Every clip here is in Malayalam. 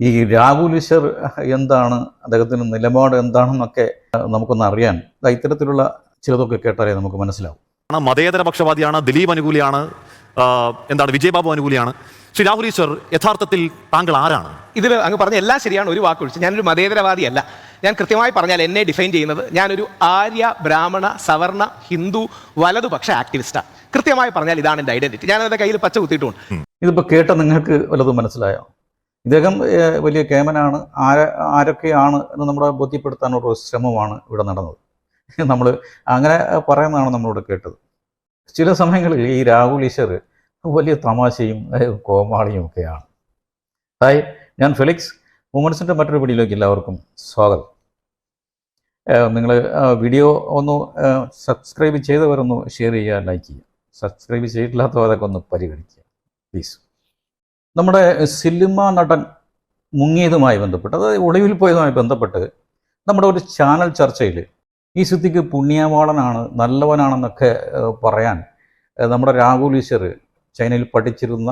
ഈ രാഹുൽ ഈശ്വർ എന്താണ്, അദ്ദേഹത്തിന് നിലപാട് എന്താണെന്നൊക്കെ നമുക്കൊന്ന് അറിയാൻ ഇത്തരത്തിലുള്ള ചിലതൊക്കെ കേട്ടാലേ നമുക്ക് മനസ്സിലാവും. മതേതര പക്ഷപാതിയാണ്, ദിലീപ് അനുകൂലിയാണ്, എന്താണ് വിജയബാബു അനുകൂലിയാണ്. ശ്രീ രാഹുൽ ഈശ്വർ, യഥാർത്ഥത്തിൽ താങ്കൾ ആരാണ്? ഇതിൽ അങ്ങ് പറഞ്ഞ എല്ലാം ശരിയാണ്, ഒരു വാക്കൊഴിച്ച്. ഞാനൊരു മതേതരവാദിയല്ല. ഞാൻ കൃത്യമായി പറഞ്ഞാൽ എന്നെ ഡിഫൈൻ ചെയ്യുന്നത് ഞാനൊരു ആര്യ ബ്രാഹ്മണ സവർണ ഹിന്ദു വലതുപക്ഷ ആക്ടിവിസ്റ്റാണ്. കൃത്യമായി പറഞ്ഞാൽ ഇതാണ് എൻ്റെ ഐഡന്റിറ്റി. ഞാൻ എൻ്റെ കയ്യിൽ പച്ച കുത്തിയിട്ടുണ്ട്. ഇതിപ്പോൾ കേട്ട നിങ്ങൾക്ക് വല്ലതും മനസ്സിലായോ? ഇദ്ദേഹം വലിയ കേമനാണ്, ആരൊക്കെയാണ് എന്ന് നമ്മളെ ബോധ്യപ്പെടുത്താനുള്ള ഒരു ശ്രമമാണ് ഇവിടെ നടന്നത്. നമ്മൾ അങ്ങനെ പറയുന്നതാണ് നമ്മളിവിടെ കേട്ടത്. ചില സമയങ്ങളിൽ ഈ രാഹുൽ ഈശ്വർ വലിയ തമാശയും കോമാളിയും ഒക്കെയാണ്. ഹായ്, ഞാൻ ഫെലിക്സ്. വുമൻസിൻ്റെ മറ്റൊരു വീഡിയോയിലേക്ക് എല്ലാവർക്കും സ്വാഗതം. നിങ്ങൾ വീഡിയോ ഒന്ന് സബ്സ്ക്രൈബ് ചെയ്തവരൊന്ന് ഷെയർ ചെയ്യുക, ലൈക്ക് ചെയ്യുക. സബ്സ്ക്രൈബ് ചെയ്തിട്ടില്ലാത്തവരൊക്കെ ഒന്ന് പരിഗണിക്കുക പ്ലീസ്. നമ്മുടെ സിനിമ നടൻ മുങ്ങിയതുമായി ബന്ധപ്പെട്ട്, അതായത് ഒളിവിൽ പോയതുമായി ബന്ധപ്പെട്ട് നമ്മുടെ ഒരു ചാനൽ ചർച്ചയിൽ ഈ സിദ്ദിഖ് പുണ്യവാളനാണ്, നല്ലവനാണെന്നൊക്കെ പറയാൻ നമ്മുടെ രാഹുൽ ഈശ്വർ ചൈനയിൽ പഠിച്ചിരുന്ന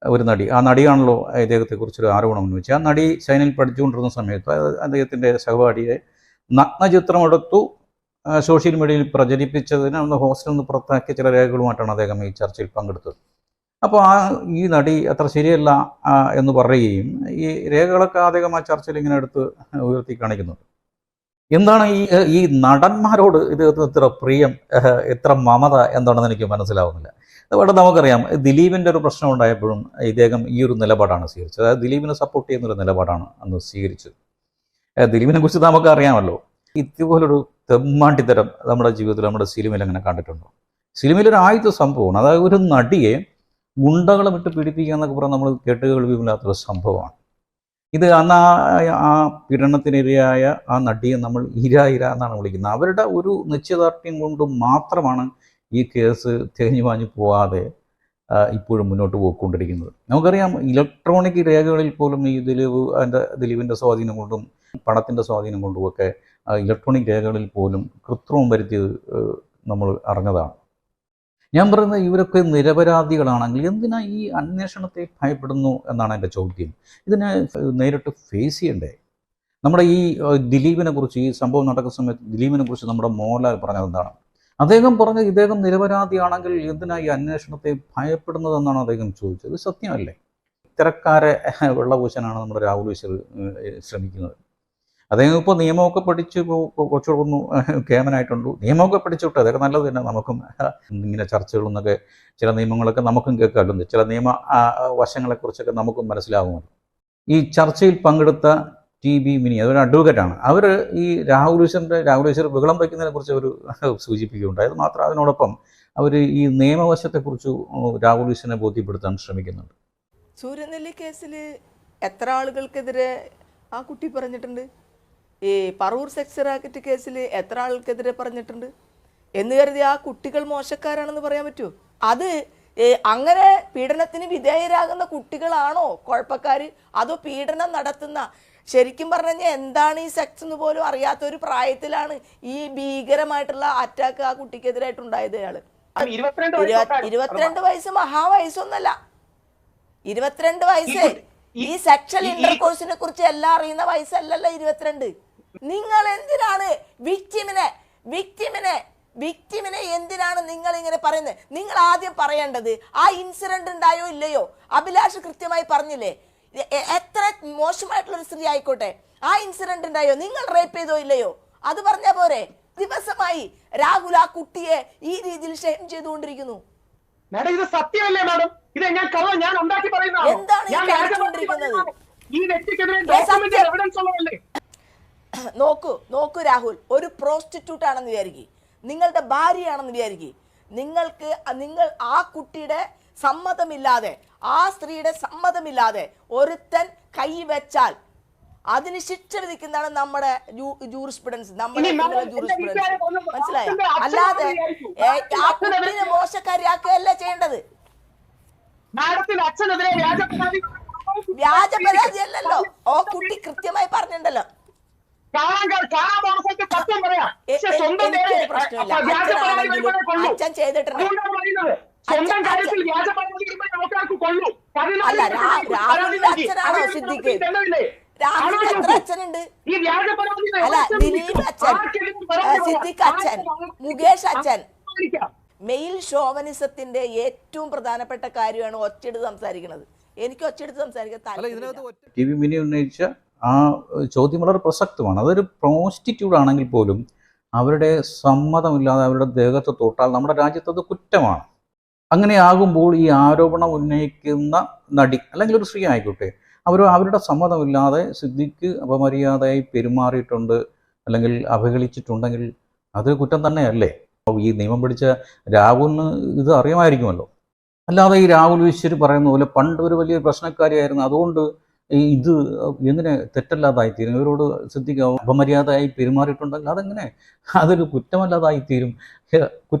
ഒരു നടി, ആ നടിയാണല്ലോ ഇദ്ദേഹത്തെക്കുറിച്ചൊരു ആരോപണം ഉന്നയിച്ചു. ആ നടി ചൈനയിൽ പഠിച്ചുകൊണ്ടിരുന്ന സമയത്ത് അദ്ദേഹത്തിൻ്റെ സഹപാഠിയെ നഗ്നചിത്രമെടുത്തു സോഷ്യൽ മീഡിയയിൽ പ്രചരിപ്പിച്ചതിന് അന്ന് ഹോസ്റ്റലിൽ നിന്ന് പുറത്താക്കിയ ചില രേഖകളുമായിട്ടാണ് അദ്ദേഹം ഈ ചർച്ചയിൽ പങ്കെടുത്തത്. അപ്പോൾ ഈ നടി അത്ര ശരിയല്ല എന്ന് പറയുകയും ഈ രേഖകളൊക്കെ അദ്ദേഹം ആ ചർച്ചയിൽ ഇങ്ങനെ എടുത്ത് ഉയർത്തി കാണിക്കുന്നുണ്ട്. എന്താണ് ഈ നടന്മാരോട് ഇദ്ദേഹത്തിന് ഇത്ര പ്രിയം, ഇത്ര മമത എന്താണെന്ന് എനിക്ക് മനസ്സിലാവുന്നില്ല. അതുകൊണ്ട് നമുക്കറിയാം, ദിലീപിൻ്റെ ഒരു പ്രശ്നം ഉണ്ടായപ്പോഴും ഇദ്ദേഹം ഈ ഒരു നിലപാടാണ് സ്വീകരിച്ചത്. അതായത് ദിലീപിനെ സപ്പോർട്ട് ചെയ്യുന്നൊരു നിലപാടാണ് അന്ന് സ്വീകരിച്ചത്. ദിലീപിനെ കുറിച്ച് നമുക്ക് അറിയാമല്ലോ. ഇതുപോലൊരു തെമ്മാണ്ടിത്തരം നമ്മുടെ ജീവിതത്തിൽ, നമ്മുടെ സിനിമയിൽ അങ്ങനെ കണ്ടിട്ടുണ്ടോ? സിനിമയിലൊരു ആദ്യത്തെ സംഭവമാണ്. അതായത് ഒരു നടിയെ ഗുണ്ടകളെ വിട്ട് പീഡിപ്പിക്കുക എന്നൊക്കെ പറഞ്ഞാൽ നമ്മൾ കേട്ടുകേൾവിയില്ലാത്തൊരു സംഭവമാണ് ഇത്. അന്ന് ആ പീഡനത്തിനിരയായ ആ നടിയെ നമ്മൾ ഇര എന്നാണ് വിളിക്കുന്നത്. അവരുടെ ഒരു നിശ്ചയദാർഢ്യം കൊണ്ട് മാത്രമാണ് ഈ കേസ് തേഞ്ഞു മാഞ്ഞു പോവാതെ ഇപ്പോഴും മുന്നോട്ട് പോയിക്കൊണ്ടിരിക്കുന്നത്. നമുക്കറിയാം, ഇലക്ട്രോണിക് രേഖകളിൽ പോലും ഈ ദിലീപിൻ്റെ സ്വാധീനം കൊണ്ടും പണത്തിൻ്റെ സ്വാധീനം കൊണ്ടുമൊക്കെ ഇലക്ട്രോണിക് രേഖകളിൽ പോലും കൃത്രിമം വരുത്തിയത് നമ്മൾ അറിഞ്ഞതാണ്. ഞാൻ പറയുന്നത്, ഇവരൊക്കെ നിരപരാധികളാണെങ്കിൽ എന്തിനാ ഈ അന്വേഷണത്തെ ഭയപ്പെടുന്നു എന്നാണ് എൻ്റെ ചോദ്യം. ഇതിനെ നേരിട്ട് ഫേസ് ചെയ്യണ്ടേ? നമ്മുടെ ഈ ദിലീപിനെ കുറിച്ച്, ഈ സംഭവം നടക്കുന്ന സമയത്ത് ദിലീപിനെ കുറിച്ച് നമ്മുടെ മോഹൻലാൽ പറഞ്ഞത് എന്താണ്? അദ്ദേഹം പറഞ്ഞത്, ഇദ്ദേഹം നിരപരാധിയാണെങ്കിൽ എന്തിനാ ഈ അന്വേഷണത്തെ ഭയപ്പെടുന്നതെന്നാണ് അദ്ദേഹം ചോദിച്ചത്. ഇത് സത്യമല്ലേ? ഇത്തരക്കാരെ വെള്ളപൂശാനാണ് നമ്മുടെ രാഹുൽ ഈശ്വർ ശ്രമിക്കുന്നത്. അദ്ദേഹം ഇപ്പോൾ നിയമമൊക്കെ പഠിച്ച് കുറച്ചുകൂടെ കേമനായിട്ടുണ്ട്. നിയമമൊക്കെ പഠിച്ചോട്ടെ, അതൊക്കെ നല്ലത് തന്നെ. നമുക്കും ഇങ്ങനെ ചർച്ചകളിൽ നിന്നൊക്കെ ചില നിയമങ്ങളൊക്കെ നമുക്കും കേൾക്കാറുണ്ട്. ചില നിയമ വശങ്ങളെക്കുറിച്ചൊക്കെ നമുക്കും മനസ്സിലാകുമല്ലോ. ഈ ചർച്ചയിൽ പങ്കെടുത്ത TB മിനി, അതൊരു അഡ്വക്കേറ്റാണ്. അവർ ഈ രാഹുൽ ഈശ്വർ ബഹളം വയ്ക്കുന്നതിനെ കുറിച്ച് അവർ സൂചിപ്പിക്കുകയുണ്ടായി. അത് മാത്രം, അതിനോടൊപ്പം അവർ ഈ നിയമവശത്തെക്കുറിച്ച് രാഹുൽ ഈശ്വറിനെ ബോധ്യപ്പെടുത്താൻ ശ്രമിക്കുന്നുണ്ട്. സൂര്യനെല്ലി കേസിൽ എത്ര ആളുകൾക്കെതിരെ ആ കുട്ടി പറഞ്ഞിട്ടുണ്ട്? ഈ പറവൂർ സെക്സ് റാക്കറ്റ് കേസിൽ എത്ര ആൾക്കെതിരെ പറഞ്ഞിട്ടുണ്ട് എന്ന് കരുതി ആ കുട്ടികൾ മോശക്കാരാണെന്ന് പറയാൻ പറ്റുമോ? അത് അങ്ങനെ പീഡനത്തിന് വിധേയരാകുന്ന കുട്ടികളാണോ കുഴപ്പക്കാർ? അതോ പീഡനം നടത്തുന്ന, ശരിക്കും പറഞ്ഞു കഴിഞ്ഞാൽ എന്താണ് ഈ സെക്സ് എന്ന് പോലും അറിയാത്ത ഒരു പ്രായത്തിലാണ് ഈ ഭീകരമായിട്ടുള്ള അറ്റാക്ക് ആ കുട്ടിക്കെതിരായിട്ടുണ്ടായത്. അയാള് 22 വയസ്സ് മഹാവയസ്സൊന്നല്ല, 22 വയസ്സ്. ഈ സെക്ഷൽ ഇന്റർകോഴ്സിനെ കുറിച്ച് എല്ലാം അറിയുന്ന വയസ്സല്ലല്ലോ 22. നിങ്ങൾ എന്തിനാണ് വിക്ടിമിനെ എന്തിനാണ് നിങ്ങൾ ഇങ്ങനെ പറയുന്നത്? നിങ്ങൾ ആദ്യം പറയേണ്ടത് ആ ഇൻസിഡന്റ് ഉണ്ടായോ ഇല്ലയോ. അഭിലാഷ് കൃത്യമായി പറഞ്ഞില്ലേ, എത്ര മോശമായിട്ടുള്ളൊരു സ്ത്രീ ആയിക്കോട്ടെ, ആ ഇൻസിഡന്റ് ഉണ്ടായോ, നിങ്ങൾ റേപ്പ് ചെയ്തോ ഇല്ലയോ, അത് പറഞ്ഞ പോരെ? ദിവസമായി രാഹുൽ ആ കുട്ടിയെ ഈ രീതിയിൽ ഷെയിം ചെയ്തുകൊണ്ടിരിക്കുന്നു. ഇത് സത്യമല്ലേ മാഡം? ഇത് ഞാൻ ഉണ്ടാക്കി പറയുന്നതാണ്. നോക്കൂ രാഹുൽ, ഒരു പ്രോസ്റ്റിറ്റ്യൂട്ട് ആണെന്ന് വിചാരിക്കും, നിങ്ങളുടെ ഭാര്യയാണെന്ന് വിചാരിക്കും. നിങ്ങൾ ആ കുട്ടിയുടെ സമ്മതമില്ലാതെ, ആ സ്ത്രീയുടെ സമ്മതമില്ലാതെ ഒരുത്തൻ കൈവച്ചാൽ അതിന് ശിക്ഷ വിധിക്കുന്നതാണ് നമ്മുടെ ജൂറിസ്പ്രുഡൻസ്, നമ്മുടെ മനസ്സിലായോ? അല്ലാതെ ആ കുട്ടിനെ മോശക്കാരിയാക്കുകയല്ല ചെയ്യേണ്ടത്. വ്യാജ പരാതി അല്ലല്ലോ, ഓ കുട്ടി കൃത്യമായി പറഞ്ഞിട്ടുണ്ടല്ലോ. എനിക്കൊരു പ്രശ്നമില്ല, അച്ഛൻ ചെയ്തിട്ടുണ്ട്. സ്വന്തം കാര്യത്തിൽ വ്യാജ പരാതി ഇടുമ്പോൾ ആൾക്കാർക്ക് കൊള്ളൂ. അല്ല, രാഹുലിന്റെ അച്ഛനാണോ സിദ്ദിഖ്? രാഹുലിന് എത്ര അച്ഛനുണ്ട്? ഈ വ്യാജ പരാതി അല്ല, ദിലീപ് അച്ഛൻ, സിദ്ദിഖ് അച്ഛൻ, മുകേഷ് അച്ഛൻ. മെയിൽ ഷോവനിസത്തിന്റെ ഏറ്റവും പ്രധാനപ്പെട്ട കാര്യമാണ് ഒച്ചെടുത്ത് സംസാരിക്കുന്നത്. എനിക്ക് ഒച്ചെടുത്ത് സംസാരിക്കാൻ താല്പര്യമില്ല. ടി വി മിനി ഉന്നയിച്ച ആ ചോദ്യം വളരെ പ്രസക്തമാണ്. അതൊരു പ്രോസ്റ്റിറ്റ്യൂട്ട് ആണെങ്കിൽ പോലും അവരുടെ സമ്മതമില്ലാതെ അവരുടെ ദേഹത്ത് തൊട്ടാൽ നമ്മുടെ രാജ്യത്ത് അത് കുറ്റമാണ്. അങ്ങനെയാകുമ്പോൾ ഈ ആരോപണം ഉന്നയിക്കുന്ന നടി അല്ലെങ്കിൽ ഒരു സ്ത്രീ ആയിക്കോട്ടെ, അവരുടെ സമ്മതമില്ലാതെ സിദ്ദിഖ് അപമര്യാദയായി പെരുമാറിയിട്ടുണ്ട് അല്ലെങ്കിൽ അവഹേളിച്ചിട്ടുണ്ടെങ്കിൽ അത് കുറ്റം തന്നെയല്ലേ? ഈ നിയമം പിടിച്ച രാഹുലിന് ഇത് അറിയാമായിരിക്കുമല്ലോ. അല്ലാതെ ഈ രാഹുൽ ഈശ്വർ പറയുന്ന പോലെ പണ്ട് ഒരു വലിയ പ്രശ്നക്കാരിയായിരുന്നു, അതുകൊണ്ട് ഇത് എങ്ങനെ തെറ്റല്ലാതായിത്തീരും? ഇവരോട് സിദ്ദിഖ് അപമര്യാദയായി പെരുമാറിയിട്ടുണ്ടെങ്കിൽ അതെങ്ങനെ അതൊരു കുറ്റമല്ലാതായിത്തീരും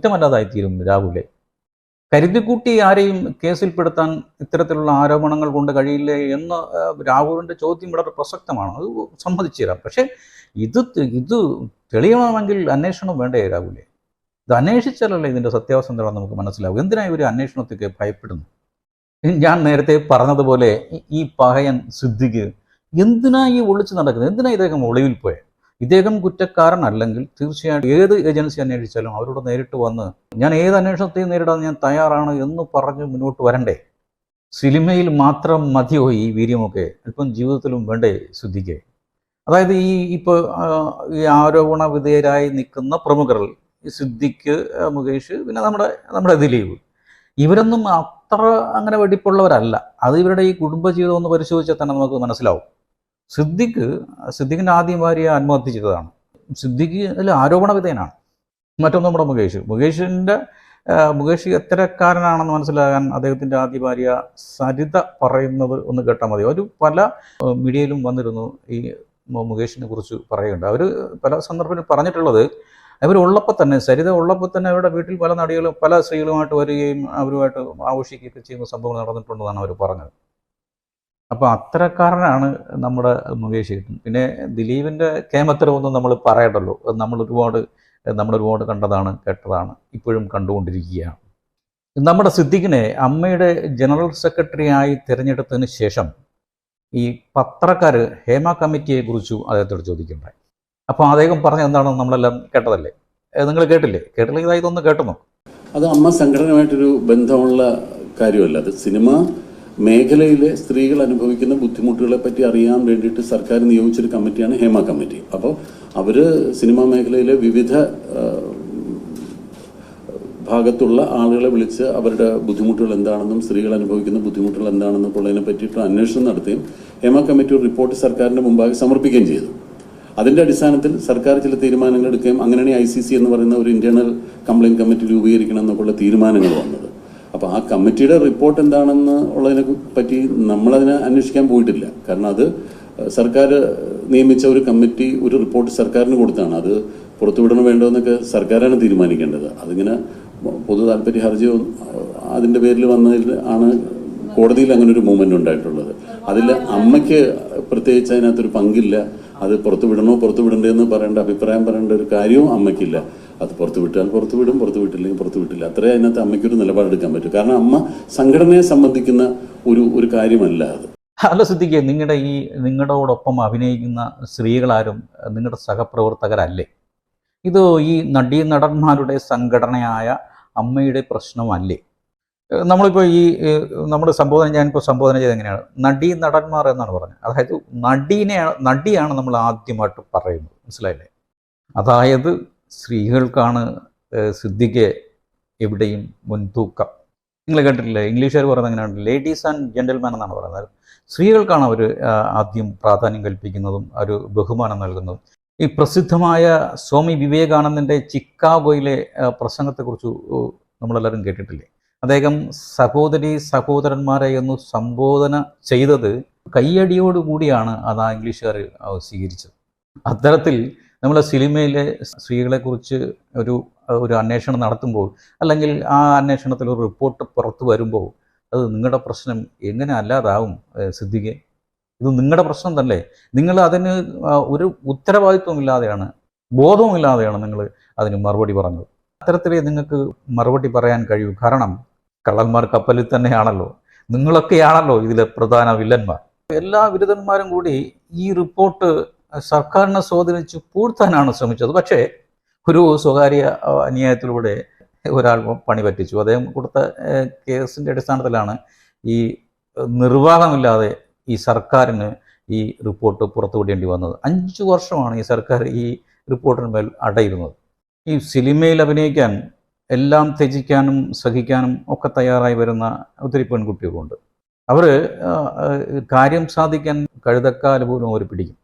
രാഹുലെ? കരുതിക്കൂട്ടി ആരെയും കേസിൽപ്പെടുത്താൻ ഇത്തരത്തിലുള്ള ആരോപണങ്ങൾ കൊണ്ട് കഴിയില്ലേ എന്ന് രാഹുലിൻ്റെ ചോദ്യം വളരെ പ്രസക്തമാണ്. അത് സമ്മതിച്ചു തരാം. പക്ഷേ ഇത് തെളിയണമെങ്കിൽ അന്വേഷണം വേണ്ടേ രാഹുലെ? ഇത് അന്വേഷിച്ചാലല്ലേ ഇതിൻ്റെ സത്യാവസ്ഥ നമുക്ക് മനസ്സിലാവും. എന്തിനാണ് ഇവർ അന്വേഷണത്തേക്ക് ഭയപ്പെടുന്നു? ഞാൻ നേരത്തെ പറഞ്ഞതുപോലെ ഈ പഹയൻ സിദ്ദിഖ് എന്തിനാ ഈ ഒളിച്ചു നടക്കുന്നത്? എന്തിനാ ഇദ്ദേഹം ഒളിവിൽ പോയത്? ഇദ്ദേഹം കുറ്റക്കാരനല്ലെങ്കിൽ തീർച്ചയായിട്ടും ഏത് ഏജൻസി അന്വേഷിച്ചാലും അവരോട് നേരിട്ട് വന്ന് ഞാൻ ഏത് അന്വേഷണത്തെയും നേരിടാൻ ഞാൻ തയ്യാറാണ് എന്ന് പറഞ്ഞ് മുന്നോട്ട് വരണ്ടേ? സിനിമയിൽ മാത്രം മതിയോ ഈ വീര്യമൊക്കെ? അല്പം ജീവിതത്തിലും വേണ്ടേ സിദ്ദിഖ്? അതായത് ഇപ്പോൾ ഈ ആരോപണ വിധേയരായി നിൽക്കുന്ന പ്രമുഖർ, ഈ സിദ്ദിഖ്, മുകേഷ്, പിന്നെ നമ്മുടെ ദിലീപ്, ഇവരൊന്നും അത്ര അങ്ങനെ വെടിപ്പുള്ളവരല്ല. അത് ഇവരുടെ ഈ കുടുംബജീവിതം ഒന്ന് പരിശോധിച്ചാൽ തന്നെ നമുക്ക് മനസ്സിലാവും. സിദ്ദിഖിൻ്റെ ആദ്യം ഭാര്യ ആത്മഹത്യ ചെയ്തതാണ്. സിദ്ദിഖ് അതിൽ ആരോപണ വിധേയനാണ്. മറ്റൊന്ന് നമ്മുടെ മുകേഷ് എത്തരക്കാരനാണെന്ന് മനസ്സിലാകാൻ അദ്ദേഹത്തിൻ്റെ ആദ്യ ഭാര്യ സരിത പറയുന്നത് ഒന്ന് കേട്ടാൽ മതി. അവർ പല മീഡിയയിലും വന്നിരുന്നു ഈ മുകേഷിനെ കുറിച്ച് പറയുന്നുണ്ട്. അവർ പല സന്ദർഭത്തിൽ പറഞ്ഞിട്ടുള്ളത്, അവരുള്ളപ്പോൾ തന്നെ, സരിത ഉള്ളപ്പോൾ തന്നെ അവരുടെ വീട്ടിൽ പല നടികളും പല സ്ത്രീകളുമായിട്ട് വരികയും അവരുമായിട്ട് ആഘോഷിക്കുകയൊക്കെ ചെയ്യുന്ന സംഭവം നടന്നിട്ടുണ്ടെന്നാണ് അവർ പറഞ്ഞത്. അപ്പോൾ അത്തരക്കാരനാണ് നമ്മുടെ മുകേഷ്. പിന്നെ ദിലീപിൻ്റെ കേമത്തരമൊന്നും നമ്മൾ പറയണ്ടല്ലോ. നമ്മളൊരുപാട് കണ്ടതാണ്, കേട്ടതാണ്, ഇപ്പോഴും കണ്ടുകൊണ്ടിരിക്കുകയാണ്. നമ്മുടെ സിദ്ദിഖിനെ അമ്മയുടെ ജനറൽ സെക്രട്ടറി ആയി തിരഞ്ഞെടുത്തതിന് ശേഷം ഈ പത്രക്കാർ ഹേമ കമ്മിറ്റിയെ കുറിച്ചു അദ്ദേഹത്തോട് ചോദിക്കുകയുണ്ടായി. അപ്പോൾ അദ്ദേഹം പറഞ്ഞ എന്താണെന്ന് നമ്മളെല്ലാം കേട്ടതല്ലേ? നിങ്ങൾ കേട്ടില്ലെങ്കിൽ ഇതൊന്ന് കേട്ടുന്നു. അത് അമ്മ സംഘടനയുമായിട്ടൊരു ബന്ധമുള്ള കാര്യമല്ല. അത് സിനിമ മേഖലയിലെ സ്ത്രീകൾ അനുഭവിക്കുന്ന ബുദ്ധിമുട്ടുകളെ പറ്റി അറിയാൻ വേണ്ടിയിട്ട് സർക്കാർ നിയോഗിച്ചൊരു കമ്മിറ്റിയാണ് ഹേമ കമ്മിറ്റി. അപ്പോൾ അവർ സിനിമാ മേഖലയിലെ വിവിധ ഭാഗത്തുള്ള ആളുകളെ വിളിച്ച് അവരുടെ ബുദ്ധിമുട്ടുകൾ എന്താണെന്നും സ്ത്രീകൾ അനുഭവിക്കുന്ന ബുദ്ധിമുട്ടുകൾ എന്താണെന്നും ഉള്ളതിനെ പറ്റിയിട്ട് അന്വേഷണം നടത്തുകയും ഹേമ കമ്മിറ്റി ഒരു റിപ്പോർട്ട് സർക്കാരിൻ്റെ മുമ്പാകെ സമർപ്പിക്കുകയും ചെയ്തു. അതിൻ്റെ അടിസ്ഥാനത്തിൽ സർക്കാർ ചില തീരുമാനങ്ങൾ എടുക്കുകയും അങ്ങനെയാണ് ICC എന്ന് പറയുന്ന ഒരു ഇന്റേണൽ കംപ്ലയിൻറ്റ് കമ്മിറ്റി രൂപീകരിക്കണം എന്നൊക്കെയുള്ള തീരുമാനങ്ങൾ വന്നത്. അപ്പോൾ ആ കമ്മിറ്റിയുടെ റിപ്പോർട്ട് എന്താണെന്ന് ഉള്ളതിനെ പറ്റി നമ്മളതിനെ അന്വേഷിക്കാൻ പോയിട്ടില്ല. കാരണം അത് സർക്കാർ നിയമിച്ച ഒരു കമ്മിറ്റി ഒരു റിപ്പോർട്ട് സർക്കാരിന് കൊടുത്താണ്. അത് പുറത്തുവിടണോ വേണ്ടോ എന്നൊക്കെ സർക്കാരാണ് തീരുമാനിക്കേണ്ടത്. അതിങ്ങനെ പൊതു താല്പര്യ ഹർജിയോ അതിൻ്റെ പേരിൽ വന്നതിൽ ആണ് കോടതിയിൽ അങ്ങനെ ഒരു മൂവ്മെന്റ് ഉണ്ടായിട്ടുള്ളത്. അതിൽ അമ്മയ്ക്ക് പ്രത്യേകിച്ച് അതിനകത്തൊരു പങ്കില്ല. അത് പുറത്തുവിടണ്ടെന്ന് പറയേണ്ട അഭിപ്രായം പറയേണ്ട ഒരു കാര്യവും അമ്മയ്ക്കില്ല. അത് പുറത്തുവിട്ടാൽ പുറത്തുവിടും, പുറത്തുവിട്ടില്ലെങ്കിൽ പുറത്തുവിട്ടില്ല. അത്രേ അതിനകത്ത് അമ്മയ്ക്കൊരു നിലപാടെടുക്കാൻ പറ്റും. കാരണം അമ്മ സംഘടനയെ സംബന്ധിക്കുന്ന ഒരു കാര്യമല്ല അത്. അല്ല സിദ്ദിഖ്, നിങ്ങളോടൊപ്പം അഭിനയിക്കുന്ന സ്ത്രീകളാരും നിങ്ങളുടെ സഹപ്രവർത്തകരല്ലേ? ഇത് ഈ നടന്മാരുടെ സംഘടനയായ അമ്മയുടെ പ്രശ്നമല്ലേ? നമ്മളിപ്പോൾ നമ്മുടെ ഞാനിപ്പോൾ സംബോധന ചെയ്ത് എങ്ങനെയാണ് നടന്മാർ എന്നാണ് പറഞ്ഞത്. അതായത് നടിയാണ് നമ്മൾ ആദ്യമായിട്ട് പറയുന്നത്, മനസ്സിലായില്ലേ? അതായത് സ്ത്രീകൾക്കാണ് സിദ്ദിഖ് എവിടെയും മുൻതൂക്കം. നിങ്ങൾ കേട്ടിട്ടില്ലേ ഇംഗ്ലീഷുകാർ പറയുന്നത് എങ്ങനെയാണ്? ലേഡീസ് ആൻഡ് ജെന്റിൽമാൻ എന്നാണ് പറയുന്നത്. സ്ത്രീകൾക്കാണ് അവർ ആദ്യം പ്രാധാന്യം കൽപ്പിക്കുന്നതും ഒരു ബഹുമാനം നൽകുന്നതും. ഈ പ്രസിദ്ധമായ സ്വാമി വിവേകാനന്ദൻ്റെ ചിക്കാഗോയിലെ പ്രസംഗത്തെക്കുറിച്ച് നമ്മളെല്ലാവരും കേട്ടിട്ടില്ലേ? അദ്ദേഹം സഹോദരന്മാരെ എന്ന് സംബോധന ചെയ്തത് കയ്യടിയോടുകൂടിയാണ് അത് ആ ഇംഗ്ലീഷുകാർ സ്വീകരിച്ചത്. അത്തരത്തിൽ നമ്മളെ സിനിമയിലെ സ്ത്രീകളെക്കുറിച്ച് ഒരു അന്വേഷണം നടത്തുമ്പോൾ, അല്ലെങ്കിൽ ആ അന്വേഷണത്തിൽ ഒരു റിപ്പോർട്ട് പുറത്തു വരുമ്പോൾ, അത് നിങ്ങളുടെ പ്രശ്നം എങ്ങനെ അല്ലാതാവും സിദ്ദിഖ്? ഇത് നിങ്ങളുടെ പ്രശ്നം തന്നെ. നിങ്ങൾ അതിന് ഒരു ഉത്തരവാദിത്വമില്ലാതെയാണ്, ബോധവുമില്ലാതെയാണ് നിങ്ങൾ അതിന് മറുപടി പറഞ്ഞത്. അത്തരത്തിലേ നിങ്ങൾക്ക് മറുപടി പറയാൻ കഴിയൂ. കാരണം കള്ളന്മാർ കപ്പലിൽ തന്നെയാണല്ലോ, നിങ്ങളൊക്കെയാണല്ലോ ഇതിലെ പ്രധാന വില്ലന്മാർ. എല്ലാ വിരുദ്ധന്മാരും കൂടി ഈ റിപ്പോർട്ട് സർക്കാരിനെ സ്വാധീനിച്ച് പൂഴ്ത്താനാണ് ശ്രമിച്ചത്. പക്ഷേ ഒരു സ്വകാര്യ അന്യായത്തിലൂടെ ഒരാൾ പണി പറ്റിച്ചു. അദ്ദേഹം കൊടുത്ത കേസിൻ്റെ അടിസ്ഥാനത്തിലാണ് ഈ നിർവാഹമില്ലാതെ ഈ സർക്കാരിന് ഈ റിപ്പോർട്ട് പുറത്തുവിടേണ്ടി വന്നത്. 5 വർഷമാണ് ഈ സർക്കാർ ഈ റിപ്പോർട്ടിന്മേൽ അടയിരുന്നത്. ഈ സിനിമയിൽ അഭിനയിക്കാൻ എല്ലാം ത്യജിക്കാനും സഹിക്കാനും ഒക്കെ തയ്യാറായി വരുന്ന ഒത്തിരി പെൺകുട്ടികളുണ്ട്. അവർ കാര്യം സാധിക്കാൻ കഴുതക്കാല് പോലും അവർ പിടിക്കും.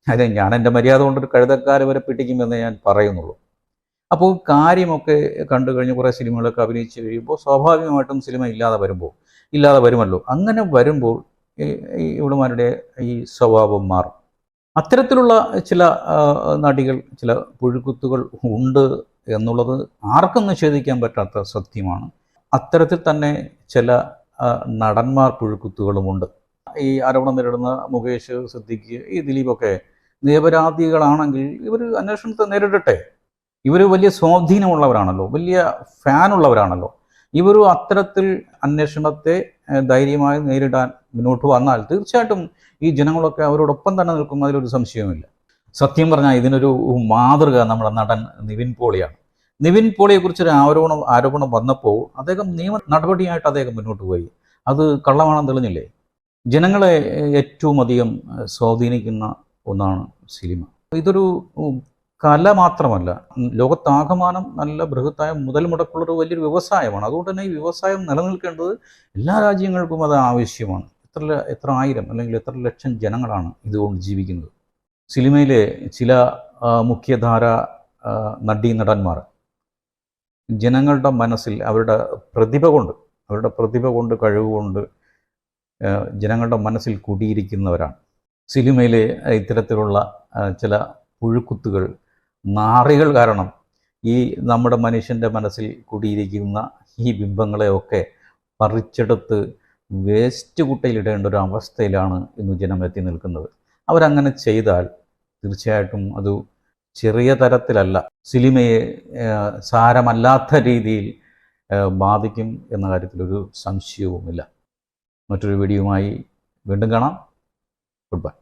അതെ, ഞാൻ എൻ്റെ മര്യാദ കൊണ്ടൊരു കഴുതക്കാല് വരെ പിടിക്കുമെന്ന് ഞാൻ പറയുന്നുള്ളൂ. അപ്പോൾ കാര്യമൊക്കെ കണ്ടു കഴിഞ്ഞ് കുറേ സിനിമകളൊക്കെ അഭിനയിച്ച് കഴിയുമ്പോൾ സ്വാഭാവികമായിട്ടും സിനിമ ഇല്ലാതെ വരുമല്ലോ. അങ്ങനെ വരുമ്പോൾ ഇവളുമാരുടെ ഈ സ്വഭാവം മാറും. അത്തരത്തിലുള്ള ചില നടികൾ, ചില പുഴുക്കുത്തുകൾ ഉണ്ട് എന്നുള്ളത് ആർക്കും നിഷേധിക്കാൻ പറ്റാത്ത സത്യമാണ്. അത്തരത്തിൽ തന്നെ ചില നടന്മാർ പുഴുക്കുത്തുകളുമുണ്ട്. ഈ ആരോപണം നേരിടുന്ന മുകേഷ്, സിദ്ദിഖ്, ഈ ദിലീപൊക്കെ നിരപരാധികളാണെങ്കിൽ ഇവർ അന്വേഷണത്തെ നേരിടട്ടെ. ഇവർ വലിയ സ്വാധീനമുള്ളവരാണല്ലോ, വലിയ ഫാനുള്ളവരാണല്ലോ. ഇവരും അത്തരത്തിൽ അന്വേഷണത്തെ ധൈര്യമായി നേരിടാൻ മുന്നോട്ട് വന്നാൽ തീർച്ചയായിട്ടും ഈ ജനങ്ങളൊക്കെ അവരോടൊപ്പം തന്നെ നിൽക്കും, അതിലൊരു സംശയവുമില്ല. സത്യം പറഞ്ഞാൽ ഇതിനൊരു മാതൃക നമ്മുടെ നടൻ നിവിൻ പോളിയാണ്. നിവിൻ പോളിയെക്കുറിച്ചൊരു ആരോപണം വന്നപ്പോൾ അദ്ദേഹം നിയമ നടപടിയായിട്ട് അദ്ദേഹം മുന്നോട്ട് പോയി. അത് കള്ളമാണെന്ന് തെളിഞ്ഞില്ലേ? ജനങ്ങളെ ഏറ്റവും അധികം സ്വാധീനിക്കുന്ന ഒന്നാണ് സിനിമ. ഇതൊരു കല മാത്രമല്ല, ലോകത്താകമാനം നല്ല ബൃഹത്തായ മുതൽ മുടക്കുള്ളൊരു വലിയൊരു വ്യവസായമാണ്. അതുകൊണ്ട് തന്നെ ഈ വ്യവസായം നിലനിൽക്കേണ്ടത് എല്ലാ രാജ്യങ്ങൾക്കും അത് ആവശ്യമാണ്. എത്ര ആയിരം അല്ലെങ്കിൽ എത്ര ലക്ഷം ജനങ്ങളാണ് ഇതുകൊണ്ട് ജീവിക്കുന്നത്. സിനിമയിലെ ചില മുഖ്യധാര നടന്മാർ ജനങ്ങളുടെ മനസ്സിൽ അവരുടെ പ്രതിഭ കൊണ്ട് കഴിവുകൊണ്ട് ജനങ്ങളുടെ മനസ്സിൽ കുടിയിരിക്കുന്നവരാണ്. സിനിമയിലെ ഇത്തരത്തിലുള്ള ചില പുഴുക്കുത്തുകൾ, നാറികൾ കാരണം ഈ നമ്മുടെ മനുഷ്യൻ്റെ മനസ്സിൽ കുടിയിരിക്കുന്ന ഈ ബിംബങ്ങളെയൊക്കെ പറിച്ചെടുത്ത് വേസ്റ്റ് കുട്ടയിലിടേണ്ട ഒരു അവസ്ഥയിലാണ് ഇന്ന് ജനം എത്തി നിൽക്കുന്നത്. അവരങ്ങനെ ചെയ്താൽ തീർച്ചയായിട്ടും അത് ചെറിയ തരത്തിലല്ല, സിനിമയെ സാരമല്ലാത്ത രീതിയിൽ ബാധിക്കും എന്ന കാര്യത്തിലൊരു സംശയവുമില്ല. മറ്റൊരു വീഡിയോയുമായി വീണ്ടും കാണാം. Good bye.